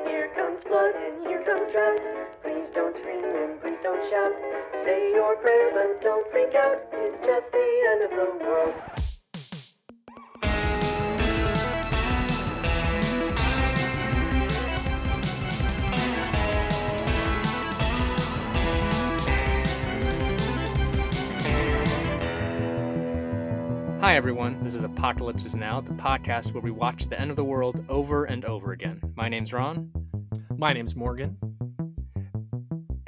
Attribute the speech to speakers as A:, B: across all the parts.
A: Here comes blood and here comes drought. Please don't scream and please don't shout. Say your prayers but don't freak out. It's just the end of the world.
B: Hi everyone, this is Apocalypse is Now, the podcast where we watch the end of the world over and over again. My name's Ron.
C: My name's Morgan.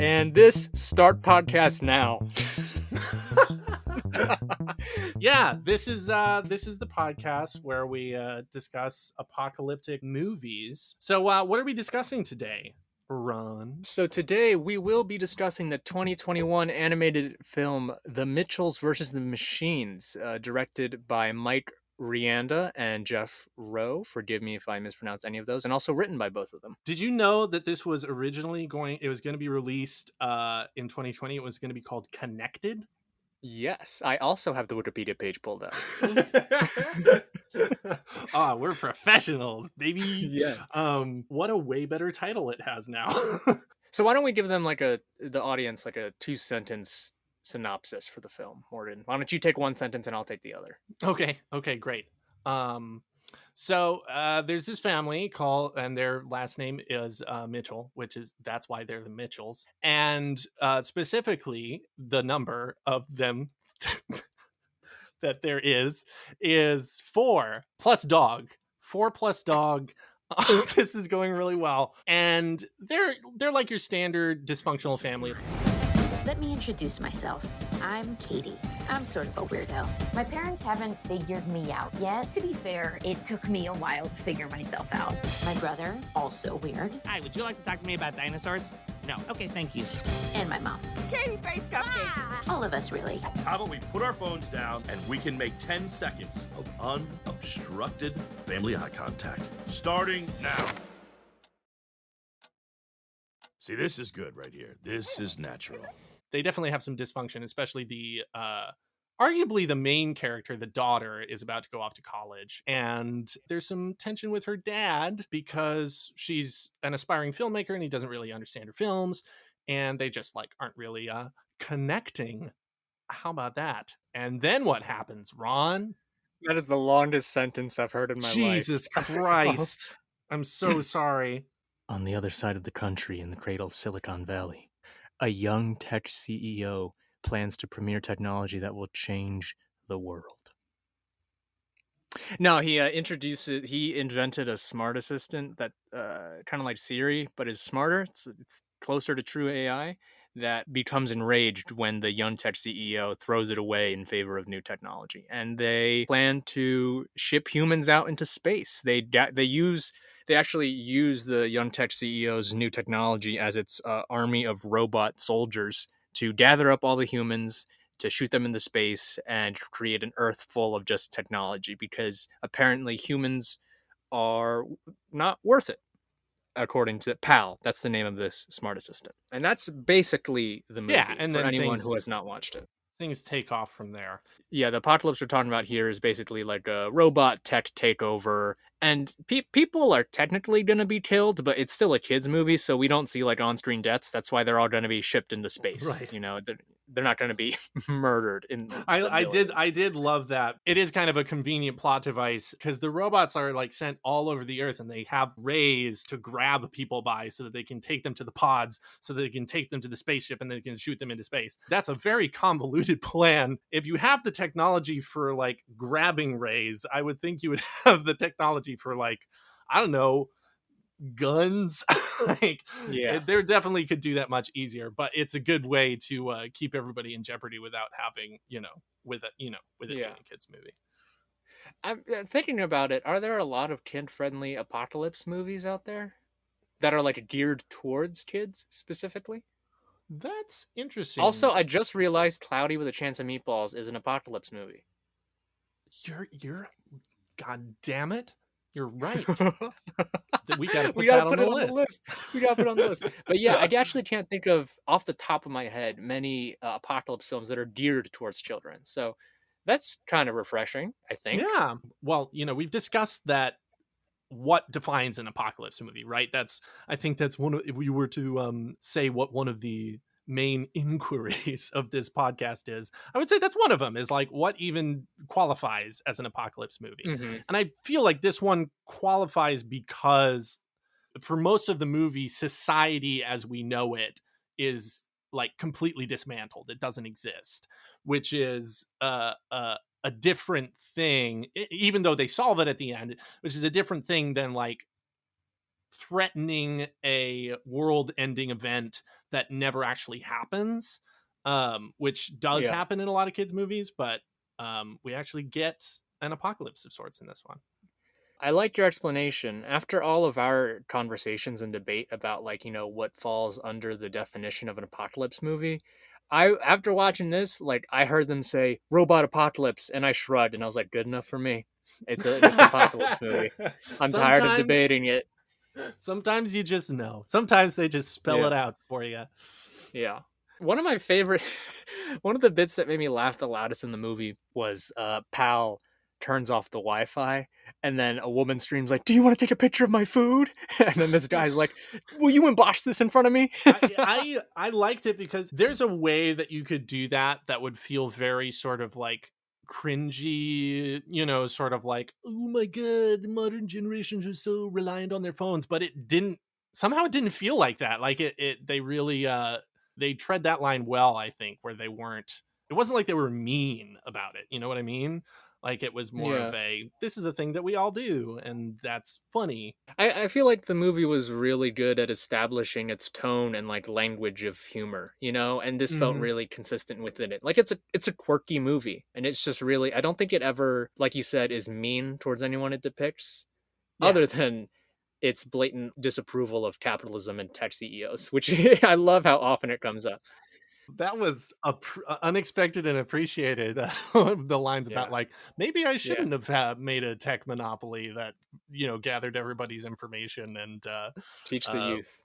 B: And this start podcast now.
C: Yeah, this is the podcast where we discuss apocalyptic movies. So what are we discussing today, Ron?
B: So today we will be discussing the 2021 animated film The Mitchells vs. the Machines, directed by Mike Rianda and Jeff Rowe. Forgive me if I mispronounce any of those, and also written by both of them.
C: Did you know that this was originally going to be released in 2020? It was going to be called Connected.
B: Yes, I also have the Wikipedia page pulled up.
C: We're professionals, baby.
B: Yeah.
C: What a way better title it has now.
B: So why don't we give them the audience a 2-sentence synopsis for the film, Morgan? Why don't you take one sentence and I'll take the other?
C: Okay, great. So there's this family and their last name is Mitchell, that's why they're the Mitchells. And specifically, the number of them that there is 4 plus dog. 4 plus dog. This is going really well. And they're like your standard dysfunctional family.
D: Let me introduce myself. I'm Katie. I'm sort of a weirdo.
E: My parents haven't figured me out yet. To be fair, it took me a while to figure myself out.
D: My brother, also weird.
F: Hi, would you like to talk to me about dinosaurs? No. Okay, thank you.
D: And my mom.
G: Katie face cupcakes.
D: All of us, really.
H: How about we put our phones down and we can make 10 seconds of unobstructed family eye contact. Starting now. See, this is good right here. This is natural.
C: They definitely have some dysfunction, especially the arguably the main character, the daughter, is about to go off to college, and there's some tension with her dad because she's an aspiring filmmaker and he doesn't really understand her films, and they just aren't really connecting. How about that? And then what happens, Ron?
B: That is the longest sentence I've heard in my life.
C: Jesus Christ. I'm so sorry.
B: On the other side of the country, in the cradle of Silicon Valley, a young tech CEO plans to premiere technology that will change the world. No, he invented a smart assistant that kind of like Siri, but is smarter. It's closer to true AI that becomes enraged when the young tech CEO throws it away in favor of new technology. And they plan to ship humans out into space. They actually use the young tech CEO's new technology as its army of robot soldiers to gather up all the humans, to shoot them into space, and create an Earth full of just technology, because apparently humans are not worth it, according to PAL. That's the name of this smart assistant. And that's basically the movie,
C: and
B: for
C: then
B: anyone who has not watched it.
C: Things take off from there.
B: Yeah, the apocalypse we're talking about here is basically like a robot tech takeover, and people are technically going to be killed, but it's still a kids movie, so we don't see on-screen deaths. That's why they're all going to be shipped into space.
C: Right.
B: They're not going to be murdered.
C: I did love that. It is kind of a convenient plot device because the robots are sent all over the earth, and they have rays to grab people by so that they can take them to the pods, so that they can take them to the spaceship, and then they can shoot them into space. That's a very convoluted plan. If you have the technology for grabbing rays, I would think you would have the technology for I don't know, guns. There definitely could do that much easier, but it's a good way to keep everybody in jeopardy without having with it being a kids movie.
B: I'm thinking about it. Are there a lot of kid-friendly apocalypse movies out there that are geared towards kids specifically?
C: That's interesting.
B: Also, I just realized Cloudy with a Chance of Meatballs is an apocalypse movie.
C: You're God damn it. You're right. We gotta put
B: We
C: that
B: gotta
C: on
B: put
C: the
B: it on
C: list.
B: the list. We gotta put it on the list. But yeah, I actually can't think of, off the top of my head, many apocalypse films that are geared towards children. So That's kind of refreshing, I think.
C: Yeah. Well, we've discussed that what defines an apocalypse movie, right? I think that's one of, if we were to say what one of the main inquiries of this podcast is, I would say that's one of them, is like what even qualifies as an apocalypse movie.
B: Hmm.
C: And I feel like this one qualifies because for most of the movie, society as we know it is like completely dismantled. It doesn't exist, which is a different thing, even though they solve it at the end, which is a different thing than like threatening a world ending event that never actually happens, which does
B: Yeah.
C: happen in a lot of kids' movies, but we actually get an apocalypse of sorts in this one.
B: I like your explanation. After all of our conversations and debate about like, what falls under the definition of an apocalypse movie, after watching this, like I heard them say robot apocalypse and I shrugged and I was like, good enough for me. It's an apocalypse movie. I'm tired of
C: Sometimes
B: debating it.
C: Sometimes you just know. Sometimes they just spell
B: Yeah.
C: it out for you.
B: Yeah. One of my favorite one of the bits that made me laugh the loudest in the movie was Pal turns off the Wi-Fi and then a woman screams like, "Do you want to take a picture of my food?" And then this guy's like, "Will you emboss this in front of me?"
C: I liked it because there's a way that you could do that would feel very sort of like cringy, sort of like, oh my god, modern generations are so reliant on their phones, but it didn't feel like that. Like they really they tread that line well, I think, where it wasn't like they were mean about it, you know what I mean? Like it was more of
B: Yeah.
C: this is a thing that we all do and that's funny.
B: I feel like the movie was really good at establishing its tone and like language of humor, and this felt
C: Mhm.
B: really consistent within it. Like it's a quirky movie and it's just really, I don't think it ever, like you said, is mean towards anyone it depicts,
C: Yeah.
B: other than its blatant disapproval of capitalism and tech CEOs, which I love how often it comes up.
C: That was unexpected and appreciated. The lines about
B: Yeah.
C: like maybe I
B: Yeah.
C: shouldn't have made a tech monopoly that gathered everybody's information and
B: Teach the
C: uh,
B: youth.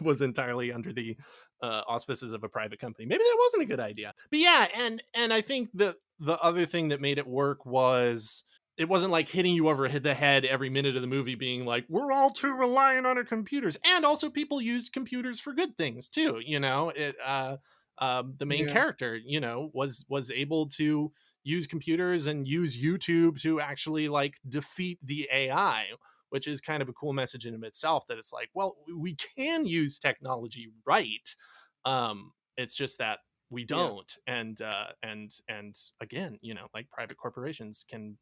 C: was entirely under the auspices of a private company. Maybe that wasn't a good idea. But yeah, and I think the other thing that made it work was it wasn't like hitting you over the head every minute of the movie being like, we're all too reliant on our computers. And also people used computers for good things too, the main
B: Yeah.
C: character, was able to use computers and use YouTube to actually like defeat the AI, which is kind of a cool message in of itself, that it's like, well, we can use technology, right? It's just that we
B: Yeah.
C: don't, and again, like private corporations can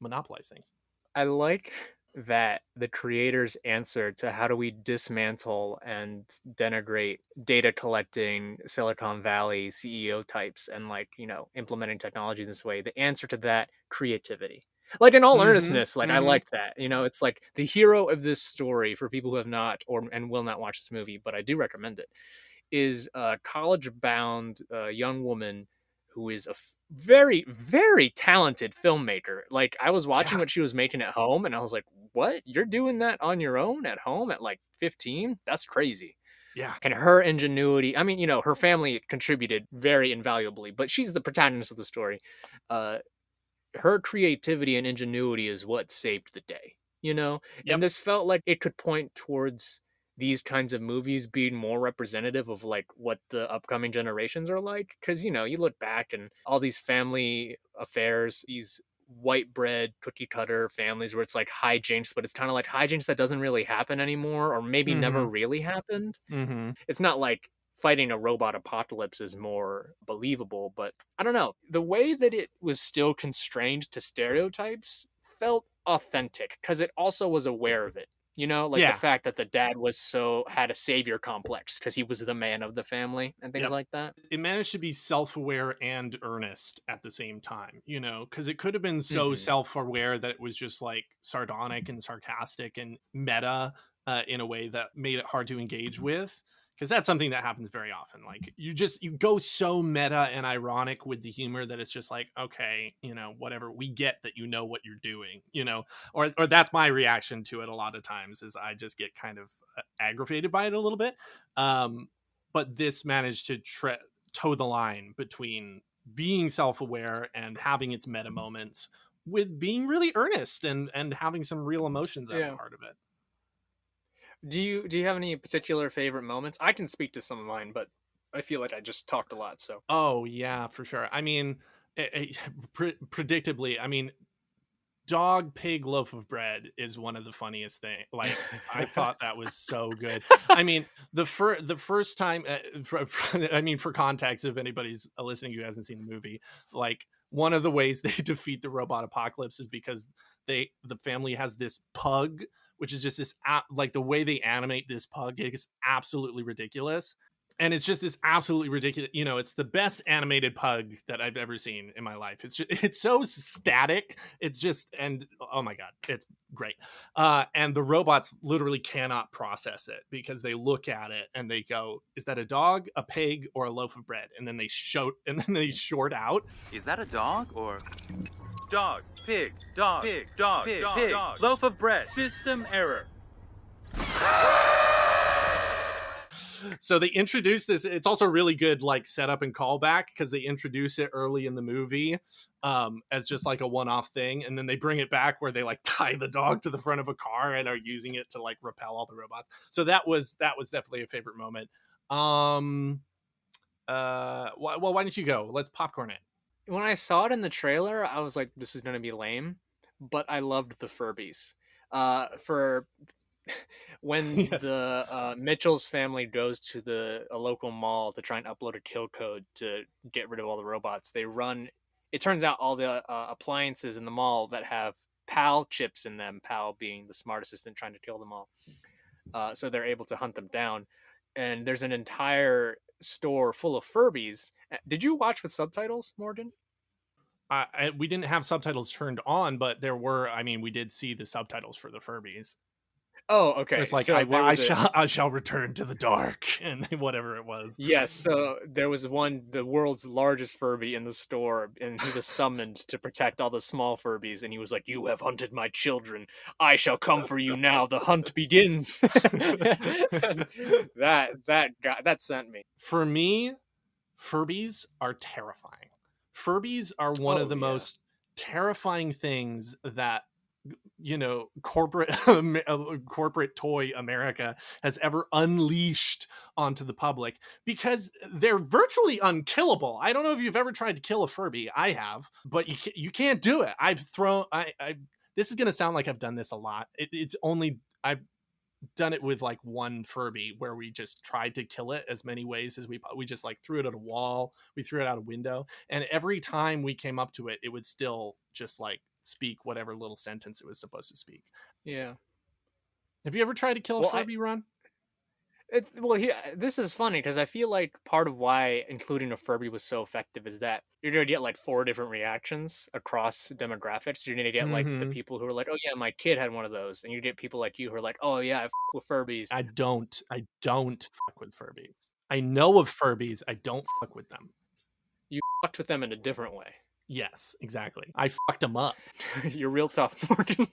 C: monopolize things.
B: I like that the creators answer to how do we dismantle and denigrate data collecting Silicon Valley CEO types and like, implementing technology this way. The answer to that, creativity. Like in all
C: Mm-hmm,
B: earnestness, like I
C: mm-hmm.
B: like that. It's like the hero of this story for people who have not or and will not watch this movie, but I do recommend it, is a college bound young woman who is a very, very talented filmmaker. Like I was watching
C: Yeah,
B: what she was making at home and I was like, what? You're doing that on your own at home at like 15? That's crazy.
C: yeah,
B: And her ingenuity, I mean, her family contributed very invaluably, but she's the protagonist of the story. Uh, Her creativity and ingenuity is what saved the day,
C: yep,
B: And this felt like it could point towards these kinds of movies being more representative of like what the upcoming generations are like. Because, you look back and all these family affairs, these white bread cookie cutter families where it's like hijinks, but it's kind of like hijinks that doesn't really happen anymore, or maybe
C: mm-hmm,
B: never really happened.
C: mm-hmm.
B: It's not like fighting a robot apocalypse is more believable, but I don't know. The way that it was still constrained to stereotypes felt authentic because it also was aware of it. Like the
C: Yeah,
B: fact that the dad had a savior complex because he was the man of the family and things
C: yep.
B: like that.
C: It managed to be self-aware and earnest at the same time, because it could have been so
B: Hmm.
C: self-aware that it was just like sardonic and sarcastic and meta, in a way that made it hard to engage with, because that's something that happens very often. Like you go so meta and ironic with the humor that it's just like, okay, whatever, we get that, what you're doing, or that's my reaction to it a lot of times, is I just get kind of aggravated by it a little bit. But this managed to toe the line between being self-aware and having its meta moments with being really earnest and having some real emotions at the
B: Yeah.
C: heart of it.
B: Do you have any particular favorite moments? I can speak to some of mine, but I feel like I just talked a lot. So
C: Oh yeah, for sure. I mean, predictably, I mean, dog pig loaf of bread is one of the funniest thing. Like, I thought that was so good. I mean, the first time, I mean, for context, if anybody's listening who hasn't seen the movie, like one of the ways they defeat the robot apocalypse is because the family has this pug, which is just this like the way they animate this pug is absolutely ridiculous. And it's just this absolutely ridiculous, you know, it's the best animated pug that I've ever seen in my life. It's just, it's so static. It's just, and oh my god, it's great. And the robots literally cannot process it because they look at it and they go, is that a dog, a pig, or a loaf of bread? And then they short out.
I: Is that a dog or dog, pig, dog, pig, dog, pig, dog, pig, dog, loaf of bread, system error.
C: So they introduce this. It's also really good, like, setup and callback, because they introduce it early in the movie as just like a one-off thing, and then they bring it back where they like tie the dog to the front of a car and are using it to like repel all the robots. So that was definitely a favorite moment. Well, why don't you go? Let's popcorn it.
B: when I saw it in the trailer, I was like, "This is gonna be lame," but I loved the Furbies. For when
C: Yes.
B: the Mitchell's family goes to a local mall to try and upload a kill code to get rid of all the robots, they run. It turns out all the appliances in the mall that have PAL chips in them, PAL being the smart assistant trying to kill them all. So they're able to hunt them down. And there's an entire store full of Furbies. Did you watch with subtitles, Morgan?
C: We didn't have subtitles turned on, but there were. I mean, we did see the subtitles for the Furbies.
B: Oh, okay.
C: It's like,
B: So there was
C: I shall return to the dark, and whatever it was.
B: Yes, so there was the world's largest Furby in the store, and he was summoned to protect all the small Furbies, and he was like, "You have hunted my children. I shall come for you now. The hunt begins." That sent me.
C: For me, Furbies are terrifying. Furbies are one of the most terrifying things that, you know, corporate toy America has ever unleashed onto the public, because they're virtually unkillable. I don't know if you've ever tried to kill a Furby. I have, but you can't do it. This is going to sound like I've done this a lot. I've done it with like one Furby where we just tried to kill it as many ways as we just like threw it at a wall, we threw it out a window, and every time we came up to it, it would still just like speak whatever little sentence it was supposed to speak.
B: Yeah.
C: Have you ever tried to kill a Furby, Ron?
B: This is funny because I feel like part of why including a Furby was so effective is that you're gonna get like 4 different reactions across demographics. You're gonna get like the people who are like, "Oh yeah, my kid had one of those," and you get people like you who are like, "Oh yeah, I f with Furbies."
C: I don't fuck with Furbies. I know of Furbies. I don't fuck with them.
B: You fucked with them in a different way.
C: Yes, exactly. I fucked them up.
B: You're real tough, Morgan.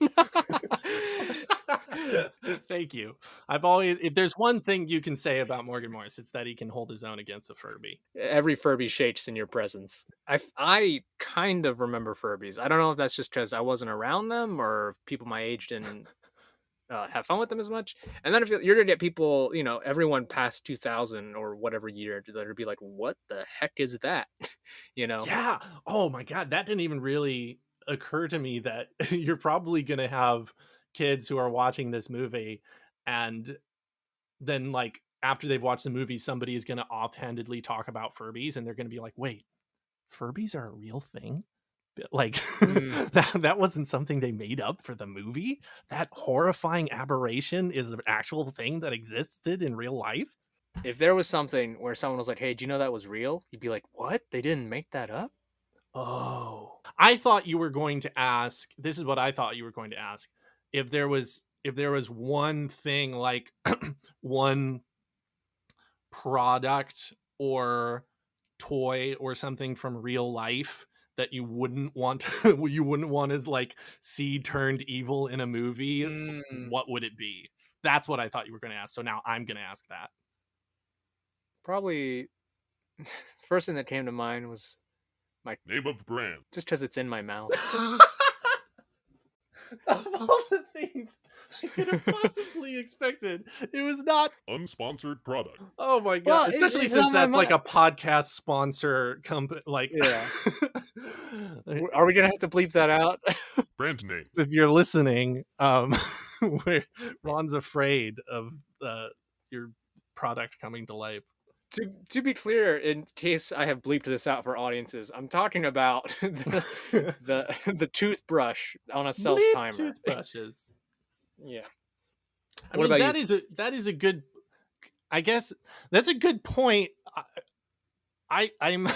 C: Thank you. If there's one thing you can say about Morgan Morris, it's that he can hold his own against a Furby.
B: Every Furby shakes in your presence. I kind of remember Furbies. I don't know if that's just because I wasn't around them or people my age didn't have fun with them as much. And then if you're gonna get people, you know, everyone past 2000 or whatever year that'll be like, "What the heck is that?" You know?
C: Yeah. Oh my god, that didn't even really occur to me that you're probably gonna have kids who are watching this movie, and then like after they've watched the movie, somebody is gonna offhandedly talk about Furbies, and they're gonna be like, "Wait, Furbies are a real thing?" Like that wasn't something they made up for the movie. That horrifying aberration is an actual thing that existed in real life.
B: If there was something where someone was like, "Hey, do you know that was real?" You'd be like, "What? They didn't make that up?"
C: Oh, I thought you were going to ask. This is what I thought you were going to ask. If there was one thing, like one product or toy or something from real life that you wouldn't want as like see turned evil in a movie, what would it be? That's what I thought you were going to ask. So now I'm going to ask that.
B: Probably first thing that came to mind was
H: Name of brand.
B: Just because it's in my mouth.
C: Of all the things I could have possibly expected, it was not.
H: Unsponsored product.
C: Oh my god!
B: Well,
C: Especially
B: it's
C: since
B: on my
C: that's like a
B: mind.
C: podcast sponsor company. Like,
B: Yeah. Are we gonna have to bleep that out?
H: Brand name.
C: if you're listening, where Ron's afraid of your product coming to life.
B: To be clear, in case I have bleeped this out for audiences, I'm talking about the toothbrush on a self
C: Bleep
B: timer.
C: toothbrushes.
B: Yeah.
C: I
B: What
C: mean,
B: about
C: that is a good. I guess that's a good point. I'm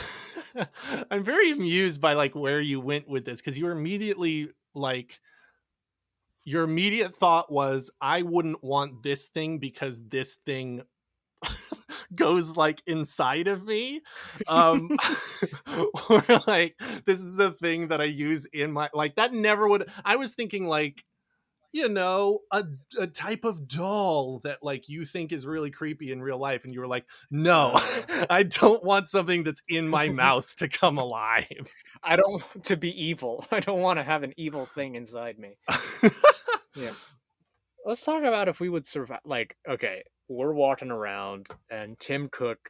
C: I'm very amused by like where you went with this, because you were immediately like, your immediate thought was, I wouldn't want this thing because this thing goes like inside of me, or like, this is a thing that I use in my, like, that never would. I was thinking like, a type of doll that like you think is really creepy in real life, and you were like, no, I don't want something that's in my mouth to come alive.
B: I don't want to be evil. I don't want to have an evil thing inside me. Yeah. Let's talk about if we would survive. Like, okay, we're walking around and Tim Cook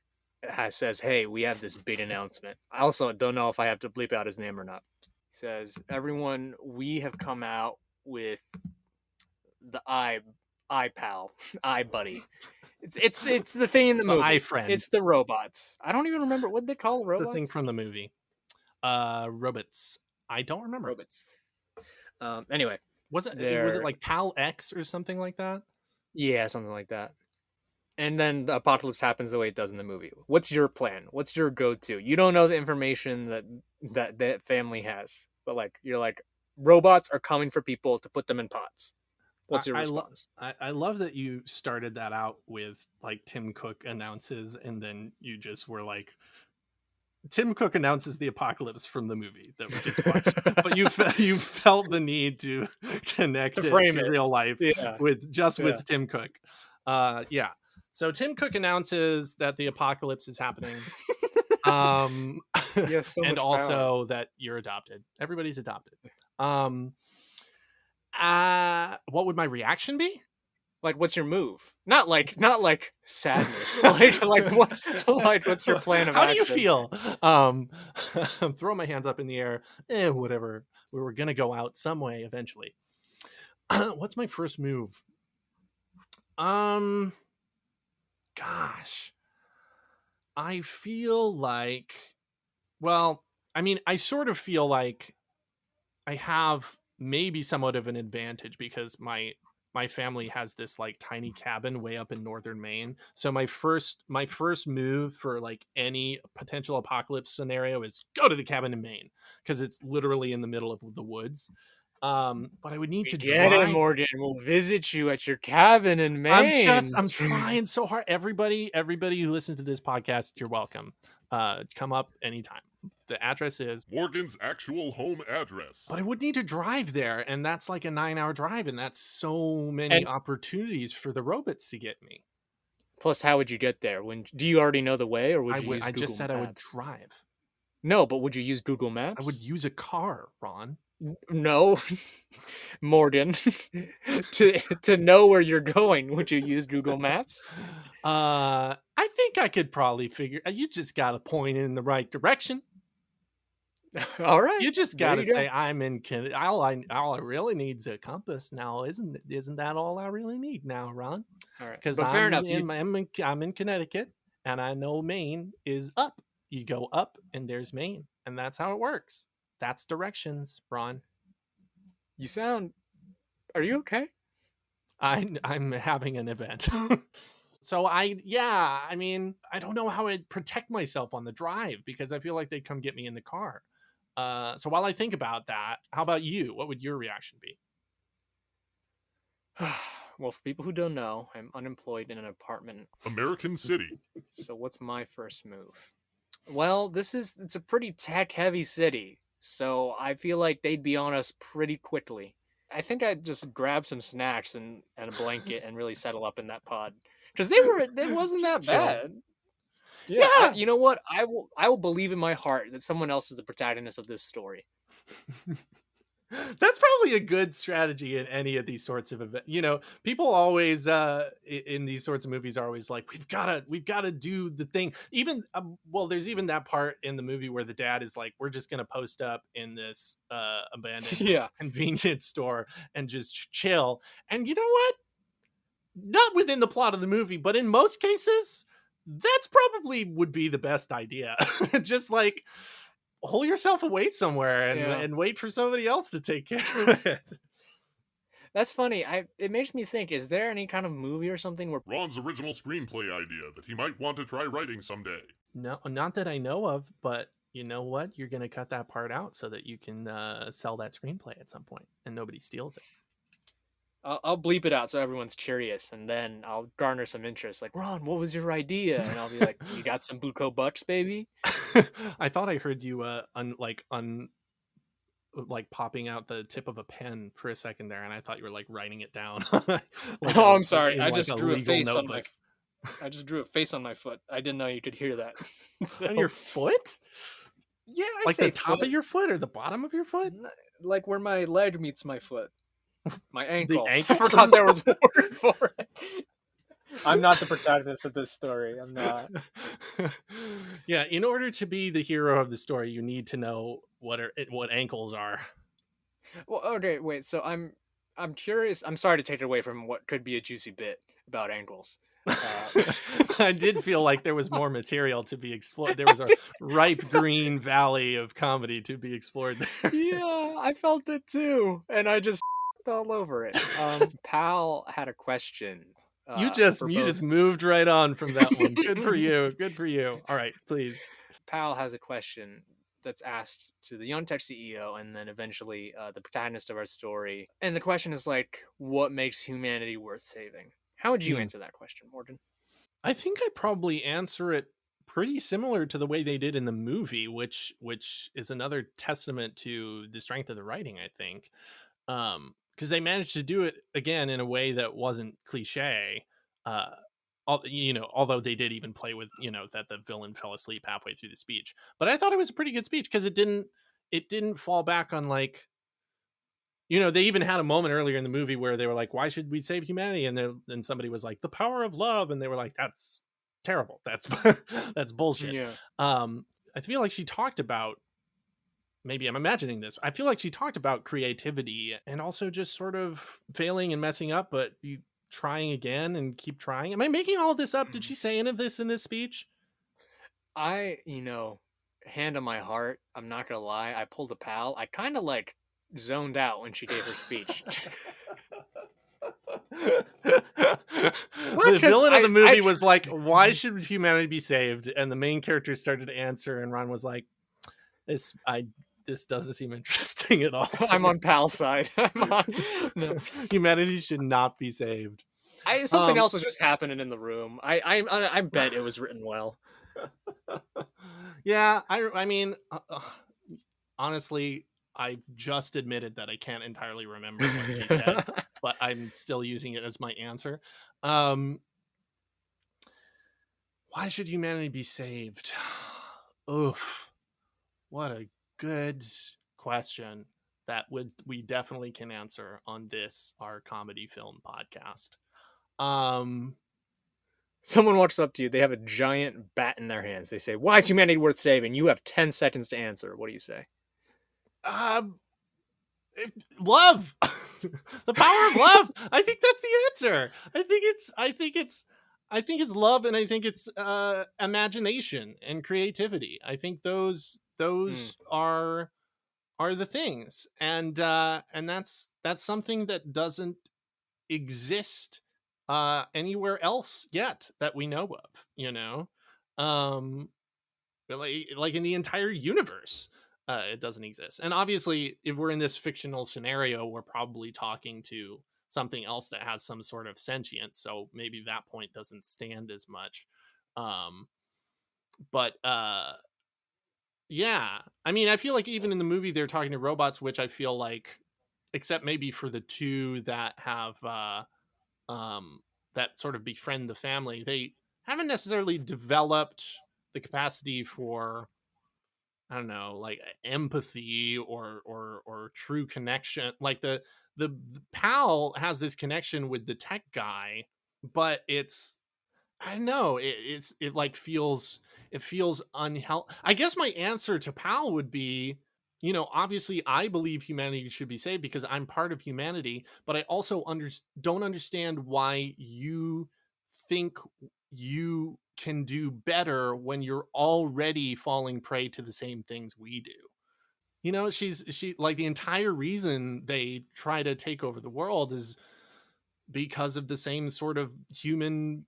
B: says, hey, we have this big announcement. I also don't know if I have to bleep out his name or not. He says, everyone, we have come out with the iPal, iBuddy. It's the thing in the movie.
C: iFriend.
B: It's the robots. I don't even remember what they call robots.
C: The thing from the movie. Robots. I don't remember.
B: Robots. Anyway,
C: was it like Pal X or something like that?
B: Yeah, something like that. And then the apocalypse happens the way it does in the movie. What's your plan? What's your go-to? You don't know the information that family has, but like you're like, robots are coming for people to put them in pots. What's your response?
C: I love that you started that out with like Tim Cook announces, and then you just were like, Tim Cook announces the apocalypse from the movie that we just watched, but you felt the need to connect to real life with Tim Cook. Yeah. So Tim Cook announces that the apocalypse is happening.
B: Yes, so
C: and
B: much
C: also
B: power.
C: that you're adopted. Everybody's adopted. What would my reaction be?
B: Like, what's your move? Not like sadness. like what? Like, what's your plan of
C: How
B: action?
C: do you feel? I'm throwing my hands up in the air. Whatever. We were gonna go out some way eventually. What's my first move? Gosh, I feel like. Well, I mean, I sort of feel like I have maybe somewhat of an advantage because my family has this like tiny cabin way up in northern Maine. So my first move for like any potential apocalypse scenario is go to the cabin in Maine, because it's literally in the middle of the woods. But I would need to
B: get
C: drive.
B: it, Morgan. We'll visit you at your cabin in Maine.
C: I'm trying so hard. Everybody who listens to this podcast, you're welcome. Come up anytime. The address is
H: Morgan's actual home address.
C: But I would need to drive there, and that's like a 9-hour drive, and that's so many opportunities for the robots to get me.
B: Plus, how would you get there? Do you already know the way, or would you use Google
C: I just said
B: Maps?
C: I would drive.
B: No, but would you use Google Maps?
C: I would use a car, Ron.
B: No, Morgan. to know where you're going, would you use Google Maps?
C: I think I could probably figure. You just got to point in the right direction.
B: All right.
C: You just got to say I'm in. All I really need is a compass now. Isn't that all I really need now, Ron?
B: All right.
C: Because
B: fair enough.
C: I'm in Connecticut, and I know Maine is up. You go up, and there's Maine, and that's how it works. That's directions, Ron.
B: You sound. Are you okay?
C: I'm having an event. So I mean, I don't know how I'd protect myself on the drive, because I feel like they'd come get me in the car. So while I think about that, how about you? What would your reaction be?
B: Well, for people who don't know, I'm unemployed in an apartment.
H: American City.
B: So what's my first move? Well, it's a pretty tech-heavy city, so I feel like they'd be on us pretty quickly. I think I'd just grab some snacks and a blanket and really settle up in that pod. Because it wasn't that bad. Yeah,
C: Yeah.
B: you know what? I will believe in my heart that someone else is the protagonist of this story.
C: That's probably a good strategy in any of these sorts of events. People always in these sorts of movies are always like, we've gotta do the thing. Even well, there's even that part in the movie where the dad is like, we're just gonna post up in this abandoned
B: Yeah.
C: convenience store and just chill. And you know what? Not within the plot of the movie, but in most cases, that's probably would be the best idea. Just like hole yourself away somewhere and
B: Yeah.
C: and wait for somebody else to take care of it.
B: That's funny. It makes me think, is there any kind of movie or something where
J: Ron's original screenplay idea that he might want to try writing someday.
C: No, not that I know of, but you know what? You're gonna cut that part out so that you can sell that screenplay at some point and nobody steals it.
B: I'll bleep it out so everyone's curious, and then I'll garner some interest. Like, Ron, what was your idea? And I'll be like, you got some Buco bucks, baby?
C: I thought I heard you like popping out the tip of a pen for a second there, and I thought you were like writing it down.
B: I'm sorry.
C: in,
B: I
C: like,
B: just
C: a
B: drew a
C: legal
B: face on
C: notebook.
B: I just drew a face on my foot. I didn't know you could hear that. So,
C: On your foot?
B: yeah, I
C: Like
B: say
C: the top of your foot or the bottom of your foot?
B: like where my leg meets my foot, my ankle.
C: ankle?
B: I forgot there was a word for it. I'm not the protagonist of this story. I'm not.
C: Yeah, in order to be the hero of the story, you need to know what ankles are.
B: Well, okay, wait. So I'm curious. I'm sorry to take it away from what could be a juicy bit about ankles.
C: I did feel like there was more material to be explored. There was a ripe green valley of comedy to be explored there.
B: Yeah, I felt it too, and I just all over it. Pal had a question.
C: You just
B: for
C: you
B: both.
C: just moved right on from that one. Good for you. Good for you. All right, please.
B: Pal has a question that's asked to the Young Tech CEO and then eventually the protagonist of our story. And the question is like, what makes humanity worth saving? How would you answer that question, Morgan?
C: I think I'd probably answer it pretty similar to the way they did in the movie, which is another testament to the strength of the writing, I think. Because they managed to do it again in a way that wasn't cliche. Although they did even play with, that the villain fell asleep halfway through the speech. But I thought it was a pretty good speech because it didn't fall back on like, they even had a moment earlier in the movie where they were like, why should we save humanity? And then somebody was like, the power of love. And they were like, that's terrible. That's that's bullshit.
B: Yeah.
C: I feel like she talked about, maybe I'm imagining this, I feel like she talked about creativity and also just sort of failing and messing up, but you trying again and keep trying. Am I making all of this up? Did she say any of this in this speech?
B: Hand on my heart, I'm not gonna lie, I pulled a Pal. I kind of like zoned out when she gave her speech.
C: The villain of the movie was like, why should humanity be saved? And the main character started to answer, and Ron was like, this doesn't seem interesting at all.
B: I'm on Pal's side. No.
C: Humanity should not be saved.
B: Something else was just happening in the room. I bet it was written well.
C: Yeah, I mean, honestly, I've just admitted that I can't entirely remember what she said, but I'm still using it as my answer. Why should humanity be saved? Oof. What a good question that we definitely can answer on this, our comedy film podcast.
B: Someone walks up to you, they have a giant bat in their hands. They say, why is humanity worth saving? You have 10 seconds to answer. What do you say?
C: Love. The power of love. I think that's the answer. I think it's love, and I think it's imagination and creativity. I think those are the things, and that's something that doesn't exist anywhere else yet that we know of. Like in the entire universe, it doesn't exist. And obviously, if we're in this fictional scenario, we're probably talking to something else that has some sort of sentience, so maybe that point doesn't stand as much. But yeah, I mean, I feel like even in the movie they're talking to robots, which I feel like, except maybe for the two that have that sort of befriend the family, they haven't necessarily developed the capacity for, I don't know, like empathy or true connection. Like the pal has this connection with the tech guy, but it's, I don't know, it like feels, it feels unhealthy. I guess my answer to pal would be, obviously I believe humanity should be saved because I'm part of humanity, but I also don't understand why you think you can do better when you're already falling prey to the same things we do. She like, the entire reason they try to take over the world is because of the same sort of human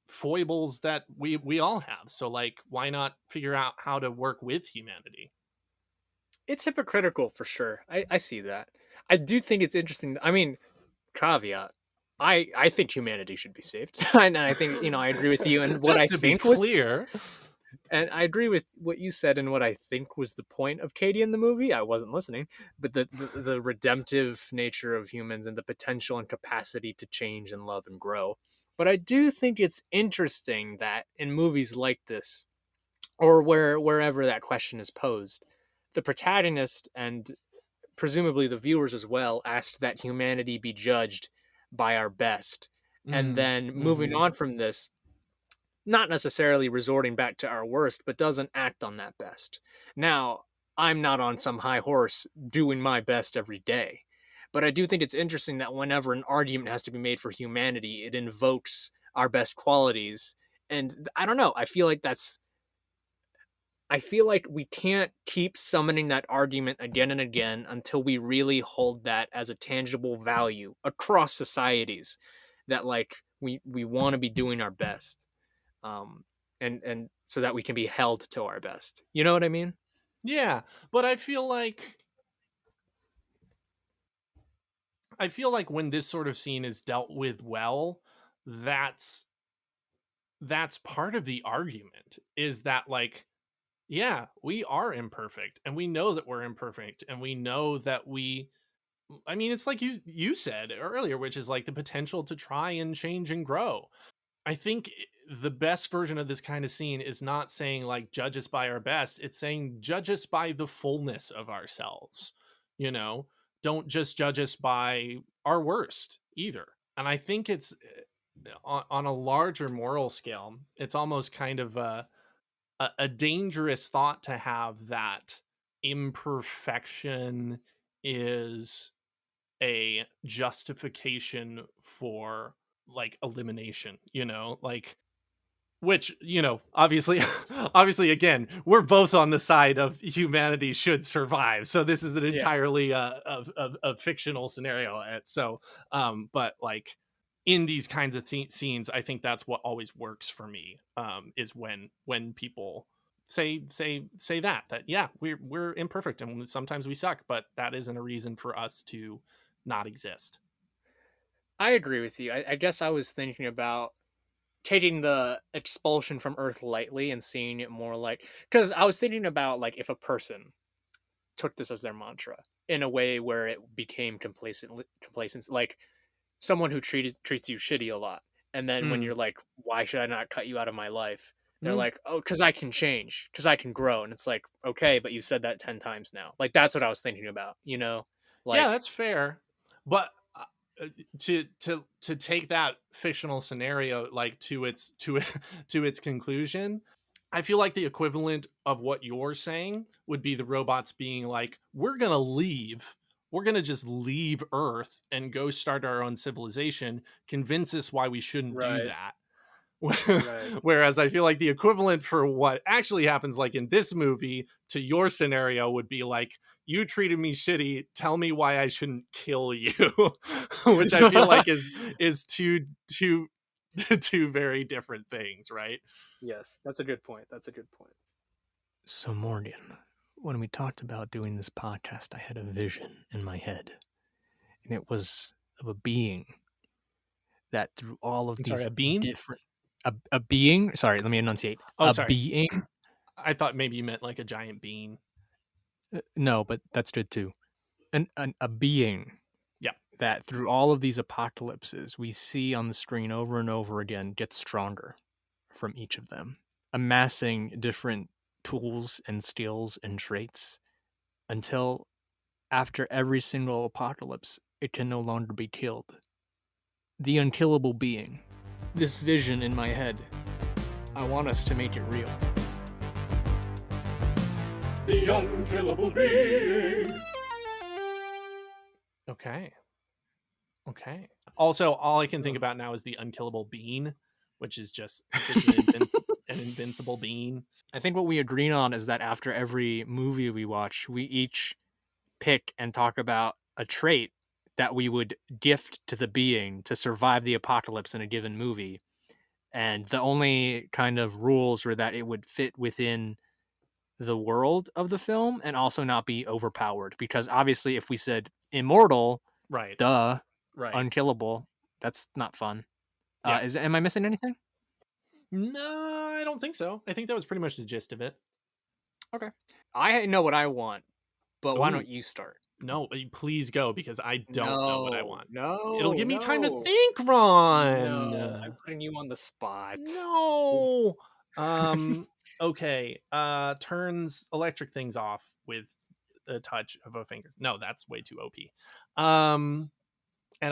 C: foibles that we all have. So like, why not figure out how to work with humanity?
B: It's hypocritical for sure. I see that. I do think it's interesting. I mean, caveat. I think humanity should be saved, and I think I agree with you. And what I
C: Just to be
B: think was,
C: clear,
B: and I agree with what you said, and what I think was the point of Katie in the movie. I wasn't listening, but the redemptive nature of humans and the potential and capacity to change and love and grow. But I do think it's interesting that in movies like this, or wherever that question is posed, the protagonist and presumably the viewers as well asked that humanity be judged by our best. And then moving on from this, not necessarily resorting back to our worst, but doesn't act on that best. Now, I'm not on some high horse doing my best every day, but I do think it's interesting that whenever an argument has to be made for humanity, it invokes our best qualities. And I don't know, I feel like we can't keep summoning that argument again and again until we really hold that as a tangible value across societies, that like we want to be doing our best, and so that we can be held to our best. You know what I mean?
C: yeah, but I feel like when this sort of scene is dealt with well, that's part of the argument, is that like, yeah, we are imperfect and we know that we're imperfect and we know that I mean, it's like you said earlier, which is like the potential to try and change and grow. I think the best version of this kind of scene is not saying like judge us by our best, it's saying judge us by the fullness of ourselves. You know, don't just judge us by our worst either. And I think it's on a larger moral scale, it's almost kind of a dangerous thought to have, that imperfection is a justification for like elimination, like, which, obviously obviously again, we're both on the side of humanity should survive, so this is an
B: Yeah.
C: entirely a fictional scenario. So but like, in these kinds of scenes, I think that's what always works for me, is when people say that yeah, we're imperfect and sometimes we suck, but that isn't a reason for us to not exist.
B: I agree with you. I guess I was thinking about taking the expulsion from Earth lightly and seeing it more like, because I was thinking about like if a person took this as their mantra in a way where it became complacent, like someone who treats you shitty a lot, and then when you're like, why should I not cut you out of my life, they're like, oh, because I can change, because I can grow. And it's like, okay, but you've said that 10 times now. Like, that's what I was thinking about, like,
C: Yeah, that's fair, but to take that fictional scenario like to its to its conclusion, I feel like the equivalent of what you're saying would be the robots being like, we're gonna just leave Earth and go start our own civilization, convince us why we shouldn't do
B: right,
C: that.
B: right.
C: Whereas I feel like the equivalent for what actually happens, like in this movie, to your scenario would be like, you treated me shitty, tell me why I shouldn't kill you. Which I feel like is two two very different things, right?
B: Yes, that's a good point. That's a good point. So, Morgan, when we talked about doing this podcast, I had a vision in my head, and it was of a being that through all of
C: I'm
B: these
C: sorry, a bean?
B: different, a being, sorry, let me enunciate.
C: Oh,
B: A
C: sorry.
B: being,
C: I thought maybe you meant like a giant bean.
B: no, but that's good too. A being
C: Yeah.
B: that through all of these apocalypses we see on the screen over and over again gets stronger from each of them. amassing different tools and skills and traits until after every single apocalypse, it can no longer be killed. The unkillable being. This vision in my head, I want us to make it real.
J: The Unkillable Being.
C: Okay. Also, all I can think about now is the Unkillable Bean, which is just an invincible bean.
B: I think what we agreed on is that after every movie we watch, we each pick and talk about a trait that we would gift to the being to survive the apocalypse in a given movie. And the only kind of rules were that it would fit within the world of the film and also not be overpowered. Because obviously, if we said immortal,
C: Right.
B: duh,
C: Right.
B: unkillable, that's not fun.
C: Yeah.
B: Am I missing anything?
C: No, I don't think so. I think that was pretty much the gist of it.
B: Okay. I know what I want, but why
C: Ooh.
B: don't you start?
C: No, please go, because I don't know what I want.
B: No,
C: It'll give me time to think, Ron.
B: No, I'm putting you on the spot.
C: No. Okay. Turns electric things off with a touch of a finger. No, that's way too OP. And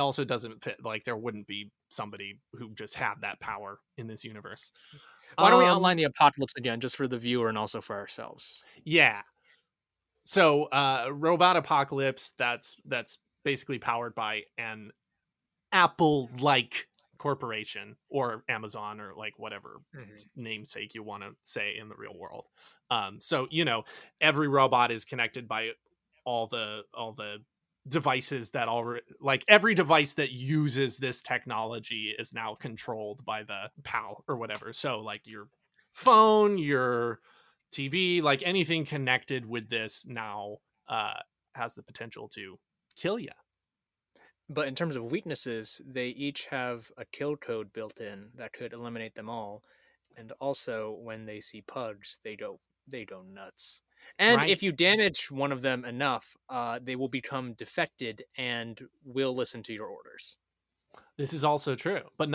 C: also doesn't fit. Like, there wouldn't be somebody who just had that power in this universe.
B: Why don't we outline the apocalypse again, just for the viewer and also for ourselves?
C: Yeah. So, robot apocalypse. That's basically powered by an Apple-like corporation, or Amazon, or like whatever namesake you want to say in the real world. So every robot is connected by all the devices that like every device that uses this technology is now controlled by the PAL or whatever. So like your phone, your TV, like anything connected with this now has the potential to kill you.
B: But in terms of weaknesses, they each have a kill code built in that could eliminate them all. And also, when they see pugs, they go nuts. And if you damage one of them enough, they will become defected and will listen to your orders.
C: This is also true, but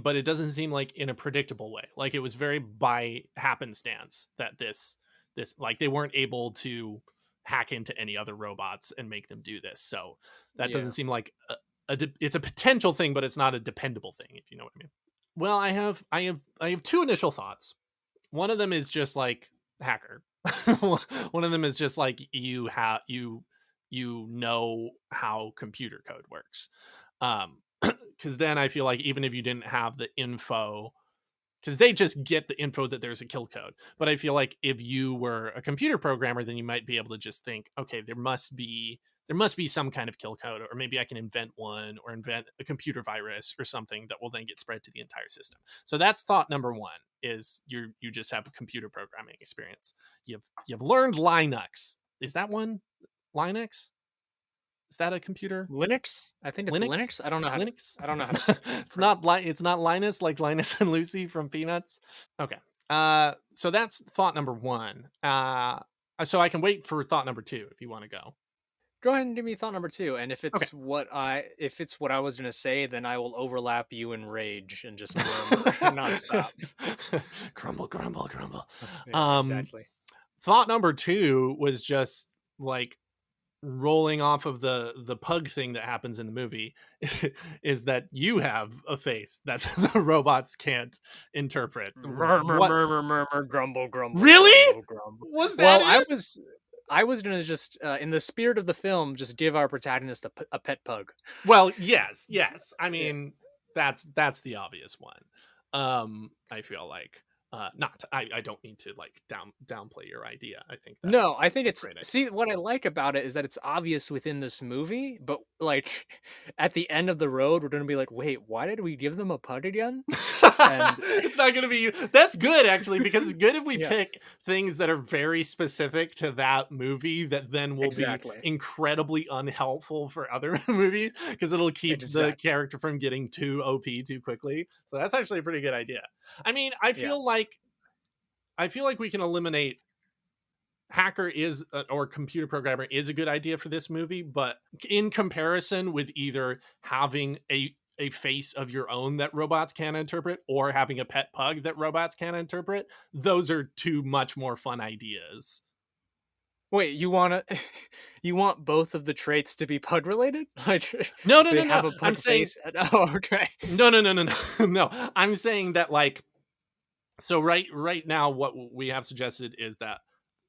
C: but it doesn't seem like in a predictable way. Like it was very by happenstance that this like they weren't able to hack into any other robots and make them do this. So that doesn't seem like it's a potential thing, but it's not a dependable thing, if you know what I mean. Well, I have two initial thoughts. One of them is just like hacker. One of them is just like you know how computer code works. Because then I feel like even if you didn't have the info, because they just get the info that there's a kill code. But I feel like if you were a computer programmer, then you might be able to just think, okay, there must be some kind of kill code, or maybe I can invent one, or invent a computer virus or something that will then get spread to the entire system. So that's thought number one, is you just have a computer programming experience. You've learned Linux. Is that one? Linux? Is that a computer?
B: Linux? I think it's Linux. I don't know how
C: Linux.
B: I don't know how
C: to. It's not Linus, like Linus and Lucy from Peanuts. Okay. So that's thought number one. So I can wait for thought number two if you want to go.
B: Go ahead and give me thought number two, and if it's what I was gonna say, then I will overlap you in rage and just nonstop.
C: Grumble, grumble, grumble.
B: Yeah, exactly.
C: Thought number two was just like rolling off of the pug thing that happens in the movie is that you have a face that the robots can't interpret.
B: Murmur, grumble, grumble.
C: Really?
B: Grumble, grumble.
C: Was that
B: I was gonna just in the spirit of the film just give our protagonist a pet pug.
C: Well, yes. I mean, that's the obvious one. I feel like I don't need to like downplay your idea. I think
B: I think it's see what I like about it is that it's obvious within this movie, but like at the end of the road we're gonna be like, wait, why did we give them a pug again?
C: And it's not gonna be you. That's good actually, because it's good if we pick things that are very specific to that movie that then will be incredibly unhelpful for other movies, because it'll keep the character from getting too OP too quickly. So that's actually a pretty good idea. I mean, I feel like we can eliminate hacker or computer programmer is a good idea for this movie, but in comparison with either having a face of your own that robots can interpret, or having a pet pug that robots can interpret. Those are two much more fun ideas.
B: Wait, you you want both of the traits to be pug related? Like
C: No,
B: they have a
C: I'm
B: pug
C: saying
B: face. Oh, okay.
C: no. No. I'm saying that, like, so right now what we have suggested is that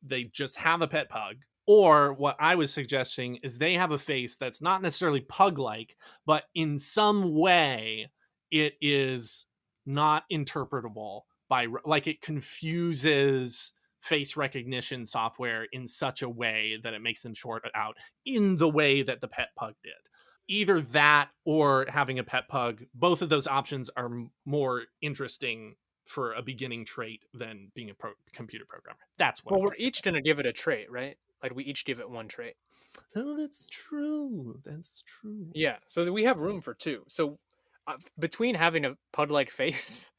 C: they just have a pet pug, or what I was suggesting is they have a face that's not necessarily pug like, but in some way it is not interpretable by, like, it confuses face recognition software in such a way that it makes them short out in the way that the pet pug did. Either that or having a pet pug, both of those options are more interesting for a beginning trait than being a computer programmer. That's what
B: Well,
C: I'm
B: we're
C: trying to
B: each
C: say.
B: gonna give it a trait, right? Like we each give it one trait.
C: Oh, that's true. That's true.
B: Yeah, so we have room for two. So between having a pug-like face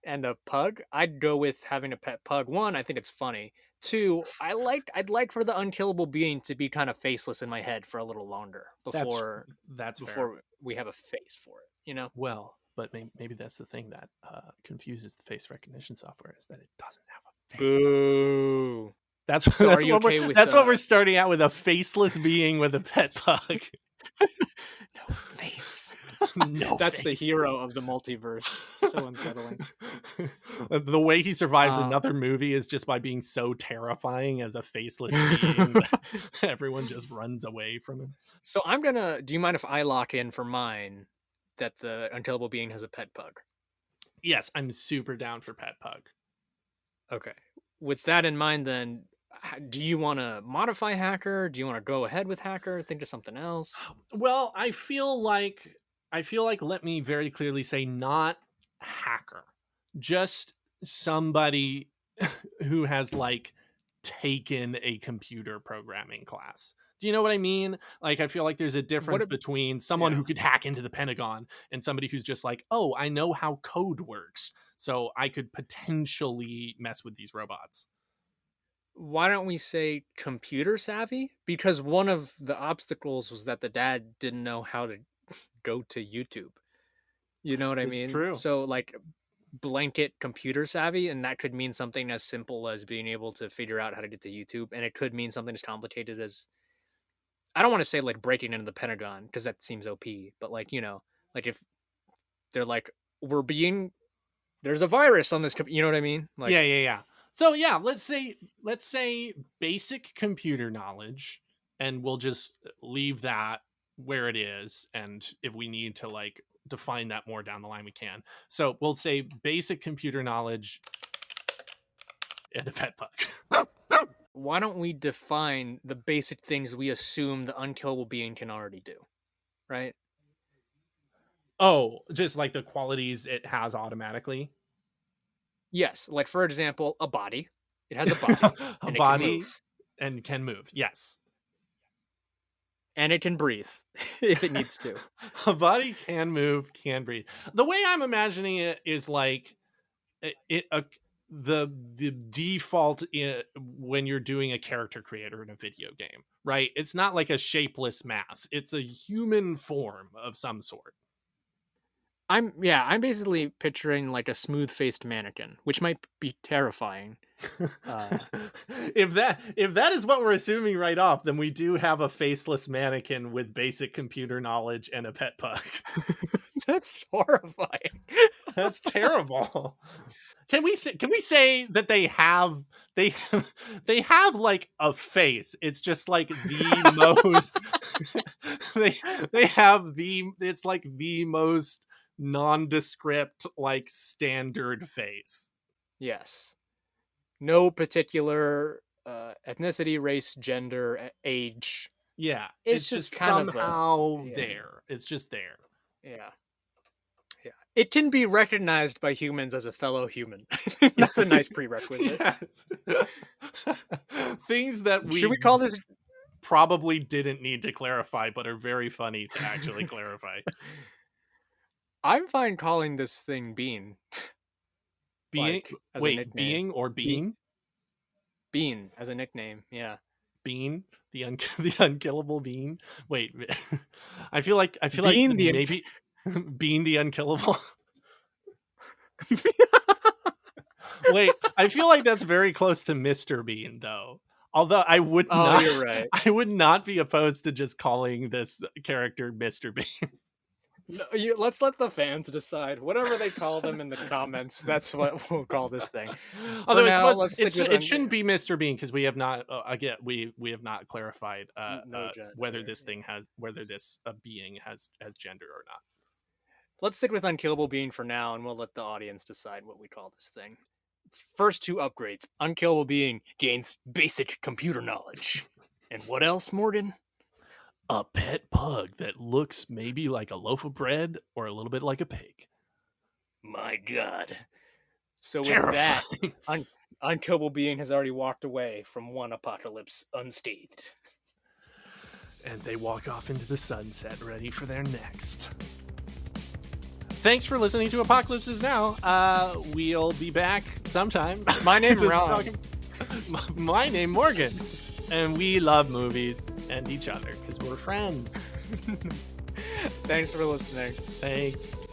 B: and a pug, I'd go with having a pet pug. One, I think it's funny. Two, I'd like for the unkillable being to be kind of faceless in my head for a little longer
C: That's
B: before
C: fair.
B: we have a face for it. You know?
C: Well, but maybe that's the thing that confuses the face recognition software, is that it doesn't have a face.
B: Boo.
C: That's
B: So
C: that's
B: are you
C: what
B: okay
C: we're
B: with
C: that's what we're starting out with, a faceless being with a pet pug.
B: No face.
C: No,
B: That's the
C: face.
B: hero of the multiverse. So unsettling.
C: The way he survives another movie is just by being so terrifying as a faceless being that everyone just runs away from him.
B: So do you mind if I lock in for mine that the unkillable being has a pet pug?
C: Yes, I'm super down for pet pug.
B: Okay. With that in mind, then, do you want to modify hacker? Do you want to go ahead with hacker? Think of something else?
C: Well, I feel like let me very clearly say, not hacker, just somebody who has, like, taken a computer programming class. Do you know what I mean? Like, I feel like there's a difference between someone who could hack into the Pentagon and somebody who's just like, oh, I know how code works, so I could potentially mess with these robots.
B: Why don't we say computer savvy? Because one of the obstacles was that the dad didn't know how to go to YouTube. You know what I mean?
C: It's true.
B: So, like, blanket computer savvy, and that could mean something as simple as being able to figure out how to get to YouTube, and it could mean something as complicated as, I don't want to say like breaking into the Pentagon because that seems OP, but like, you know, like if they're like, there's a virus on this, you know what I mean? Like,
C: yeah. So yeah, let's say basic computer knowledge, and we'll just leave that where it is. And if we need to, like, define that more down the line, we can. So we'll say basic computer knowledge and a pet pug.
B: Why don't we define the basic things we assume the unkillable being can already do, right?
C: Oh, just like the qualities it has automatically.
B: Yes, like for example, a body. It has a body.
C: A body and can move. Yes.
B: And it can breathe if it needs to.
C: A body can move, can breathe. The way I'm imagining it is like the default when you're doing a character creator in a video game, right? It's not like a shapeless mass. It's a human form of some sort.
B: I'm basically picturing like a smooth-faced mannequin, which might be terrifying.
C: If that is what we're assuming right off, then we do have a faceless mannequin with basic computer knowledge and a pet pug.
B: That's horrifying.
C: That's terrible. Can we say that they have like a face? It's just like the most they have it's like the most nondescript, like, standard face.
B: Yes. No particular ethnicity, race, gender, age.
C: Yeah.
B: It's
C: just
B: kind
C: somehow there. It's just there.
B: Yeah. Yeah. It can be recognized by humans as a fellow human. I think that's a nice prerequisite.
C: Yes. Things that
B: Should we call this
C: probably didn't need to clarify, but are very funny to actually clarify.
B: I'm fine calling this thing Bean.
C: Being?
B: Like,
C: wait, Being or Bean?
B: Bean as a nickname, yeah.
C: Bean? The unkillable bean? Wait, I feel like
B: Bean,
C: maybe Being the Unkillable. Wait, I feel like that's very close to Mr. Bean, though. Although I would not,
B: you're right.
C: I would not be opposed to just calling this character Mr. Bean.
B: No, let's let the fans decide. Whatever they call them in the comments, that's what we'll call this thing.
C: Although I
B: now,
C: suppose it shouldn't be Mr. Bean because we have not again we have not clarified whether this thing has whether this being has gender or not.
B: Let's stick with Unkillable Being for now, and we'll let the audience decide what we call this thing. First 2 upgrades. Unkillable Being gains basic computer knowledge. And what else, Morgan?
C: A pet pug that looks maybe like a loaf of bread or a little bit like a pig.
B: My God. So
C: Terrifying.
B: with that, Unkillable Being has already walked away from one apocalypse unscathed.
C: And they walk off into the sunset, ready for their next. Thanks for listening to Apocalypse Is Now. We'll be back sometime.
B: My name's Ron.
C: My name Morgan. And we love movies and each other because we're friends.
B: Thanks for listening.
C: Thanks.